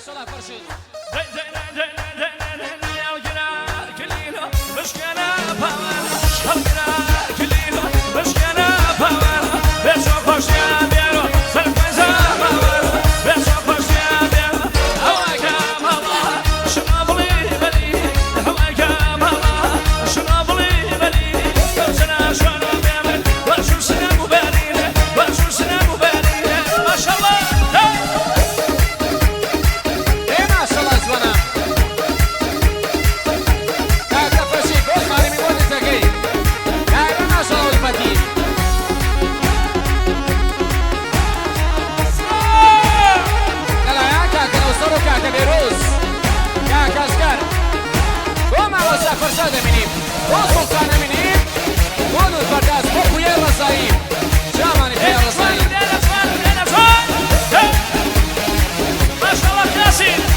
ماشاءالله فرشید فرشاد امینیم و سلطان امینیم و نور بردست و خوی رسایی جامانی خوی رسایی ماشاءالله کلاسی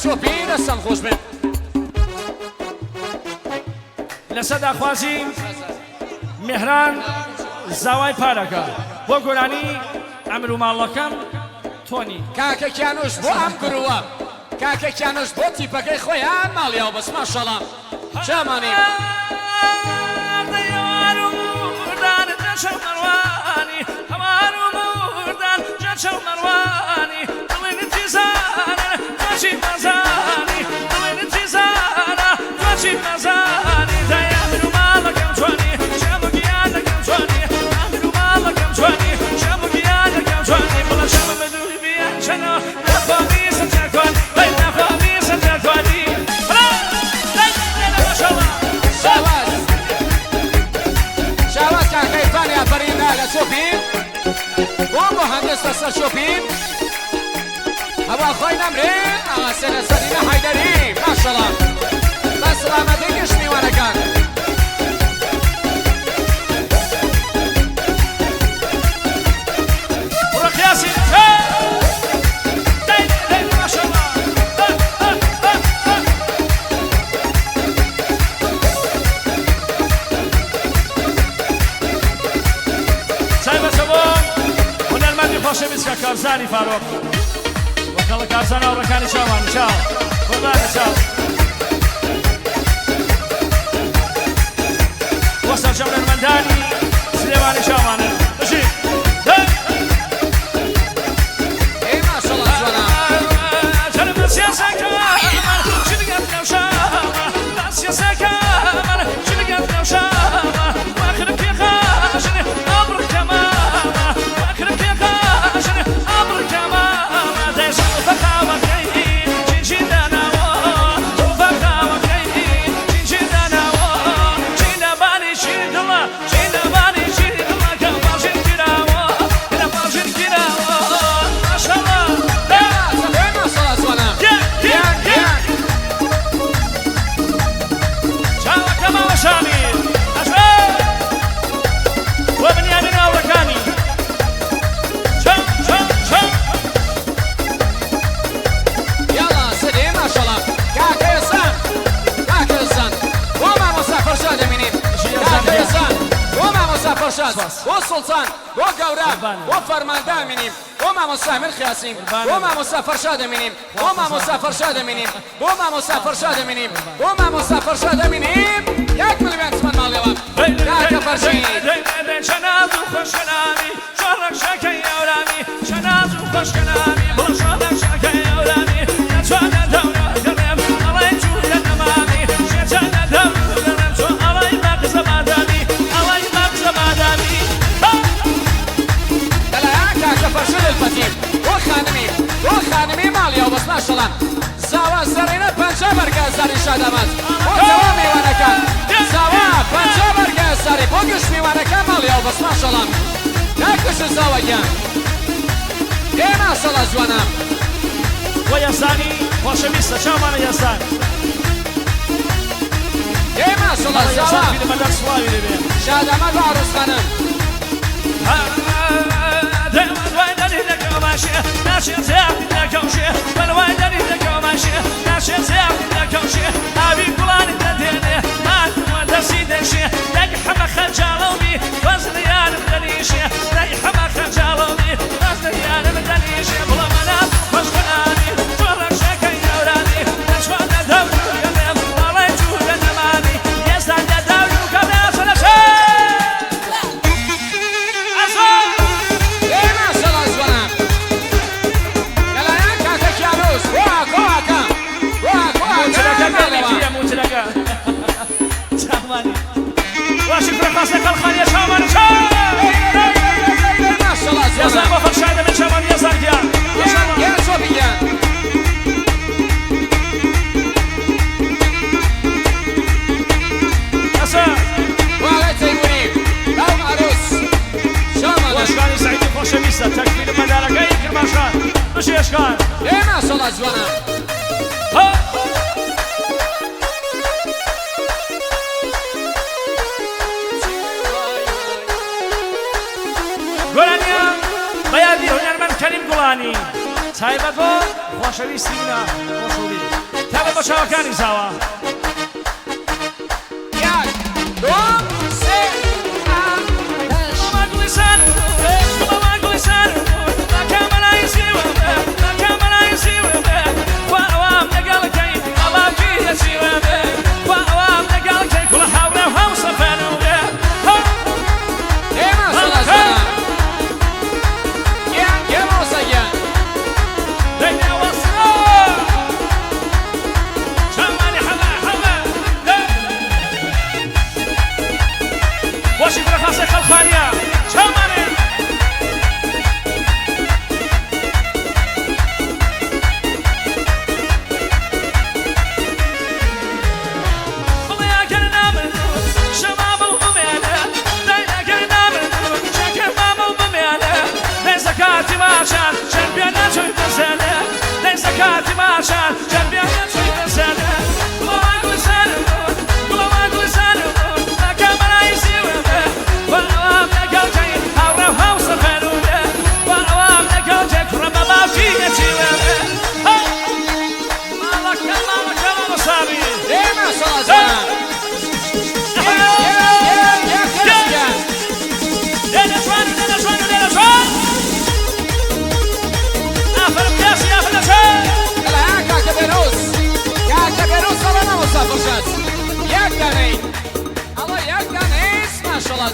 شوپی دستم خوش بین لسد اخوازی مهران زوای پارکا بۆ گۆرانی ئەمر و ماڵەکەم تۆنی کاکە کیانوش بۆ ئەم گرووە کاکە کیانوش بۆ تیپەکەی خۆیان ماڵیاوە بەس ماشەڵڵا چامانی سر شوپیم هوا خوای نمره سنه سرینه حیدری ماشاءالله بس سلامتی گشت میوانه کن برو قیاسی ماشاءالله خۆشەویست کە کارزانی فارۆق وەکەڵە کارزان ئاوڕەکانی چاوانی چاو قوربانە چاو وەسە جەمەرمەندانی سلێوانی چاوانە بژی ماشەڵڵا جوانە جەرمە سیاسەکە چی بگات لەو شاوە سیاسەکە چی بگات لەو شاوە واخرم پێخاشنێ ئابڕکەمە و سلطان و گورم و فرمانده امینیم و مامۆستا من خیاسیم و مامۆستا فرشاد امینیم و مامۆستا فرشاد امینیم و مامۆستا فرشاد امینیم و مامۆستا فرشاد امینیم 1 میلیۆن تومان ماڵیەوە کاکە فرشید چەناز و خۆشکەلامی شۆڕک شەکەی ئەورامی چەناز و خۆشکەلامی بۆ شۆڕک شەکەی ئەورامی نەتوانە دەورە گەڕێم ئەڵێ جوورە نەمامی شێچانە دەورە گەڕێم چۆ ئەڵێ مەغزە مادامی ئەڵێ مەغزە مادامی دەلایە کاکە فرشید الفەتیح و خانە زرینە پەنجە بەرگە زاری شادەمەند بۆ جەوا میوانەکان زاوا پەنجە بەرگە زاری بۆ گشت میوانەکان ماڵیا و بەس ماشەڵام ناکەش زاوەگیان ماشەڵە جوانم و یاسانی خۆشەویستە چاوانە یاسان ماشەڵە زاوا پیرمەدەر سواوی دەبێ شادەمەند بە عروسخانم وای دەری دەکەم ماشێ ناچێ زیادی دەکەوشێ بەلوای دەری دەکەم ماشێ ناچێ زیادی دەکەوشێ ئاوی گوڵانی دەدێنێ مادووە دەسی دەشێ دەک حەمە خەجاڵەوی وەزنیانم دەنیشێ دەی حەمە خەجاڵەوی وەزنیانم دەنیشێ بڵە مەنام خۆشخۆنانی تۆ ڕەشەکەی نەورانی دەچوانە دەوروگەڵێم بەڵێ جوورە نەمانی ئێستا دەداوروگە دەسەلەشێ واشي فرقاسة كالخانية شامان يزان بفر شايدة من شامان يزان ديان يا صوفيان يسا وعلى تيموني أو عروس شامان واشكاني سعيدي خوشميسة تكفيل مدارك أي كرماشان مشي أشكان ما شاء الله زوانا گۆرانیا بەیادی هونەرمەند کەریم گوڵانی تایبەت بۆ خۆشەویستی منە خۆشەوی تابەت بە چاوەکانی زاوە یاک دوم سێ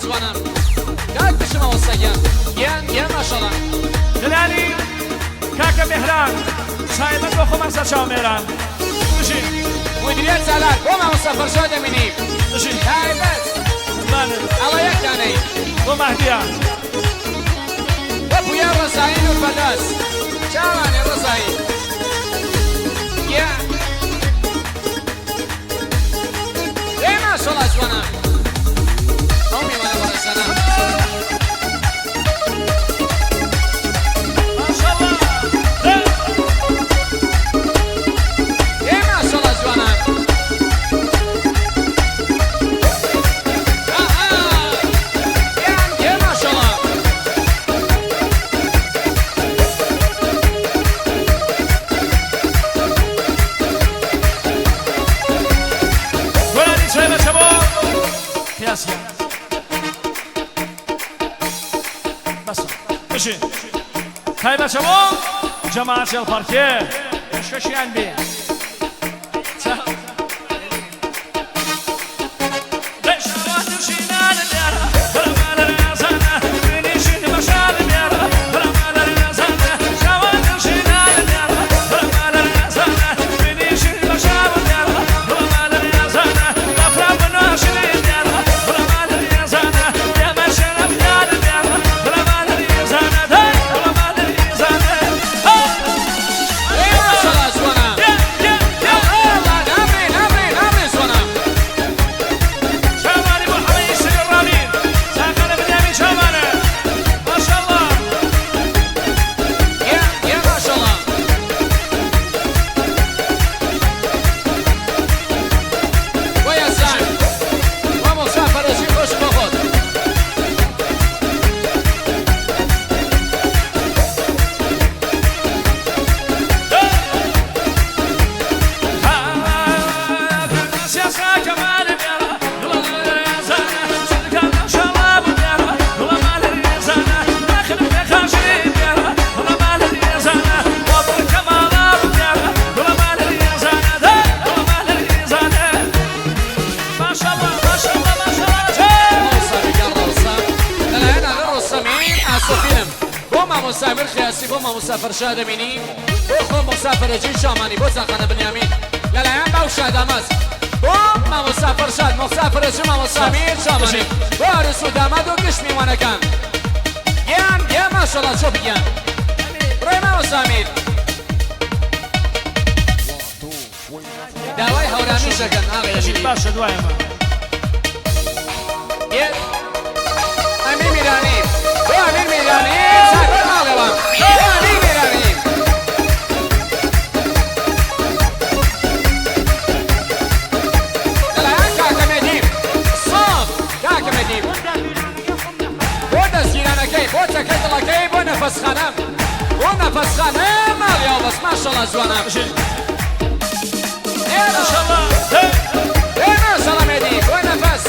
زوانم کاک بشم ئەوەسەگیان یان ماشەڵە دلانی کاکە مێهران تایبەت بۆ خۆمان سەرچاو مێران بژین مدیریت سالار بۆ مامۆستا فەرشاد دەمینی بژین تایبەت ئەڵە یەکدانەی بۆ مەهدیە بۆ پویا ڕزایی نور بەردەس چاوانێ ڕزایی ماشەڵە جوانە أمي وأنا ورا السلام ما شاء الله ما شاء الله جوانا ما شاء الله ولاني شايبة شباب قياسيا تایبە چەوە جەماعەت جێڵپارکێ شەشیان بێ خیاسی بۆ مامۆستا فەرشاد دەبینیم بۆ خۆ مۆسافەرەجی شامانی بۆ چاخانە بنیامین لەلایەن باو شادامەز بۆ مامۆستا فەرشاد مۆسافەرەجی مامۆستا میر شامانی بۆ عروس و داماد و گشت میوانەکان گیان گیان ماشەڵڵا چۆ بگیان بڕۆی مامۆستا میر داوای هەورامی شەکەن ئاغێژی باشە دوایەمە ئەمیر میرانی بۆ ئەمیر میرانی چاکە ماڵێوە بۆ ئەمیر میرانی لەلایەن کاکەمێدیم سۆف کاکەمێدیم بۆ دەستگیرانەکەی بۆ چەکەی دڵەکەی بۆ نەفەسخانەم بۆ نەفەسخانە ماڵیەوە بەس ماشەڵڵا جوانە ماشەڵڵا مێدی بۆ نەفەس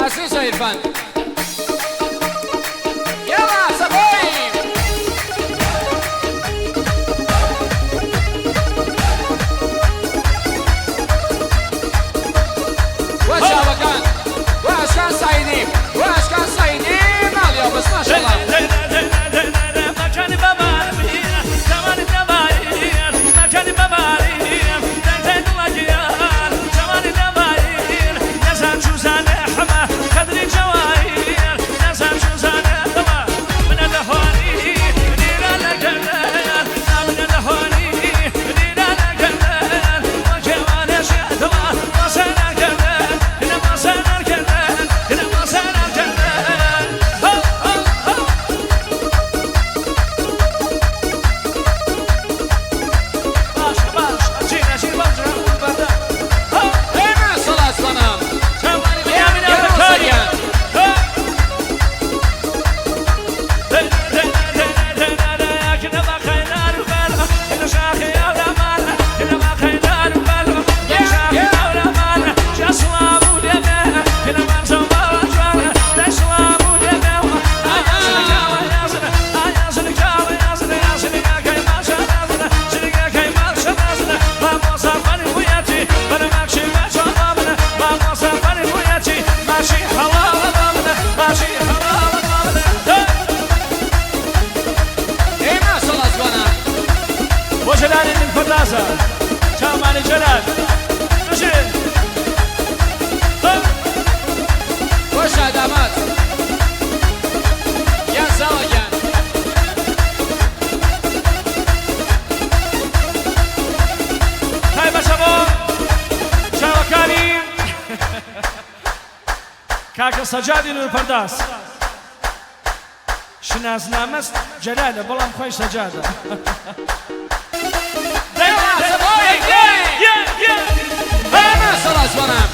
عزيز عرفان يلا سبوين وشاوكان واشكان سعيدين واشكان سعيدين ماليو بس ما شاء الله جلال من فرداسة شاماني جلال نشين وش هدامات يا زواجان هاي بشبو شاوكاني كاكا سجادي من فرداس شناز نامس جلالة بلام خوي سجادة ما صار اسمنا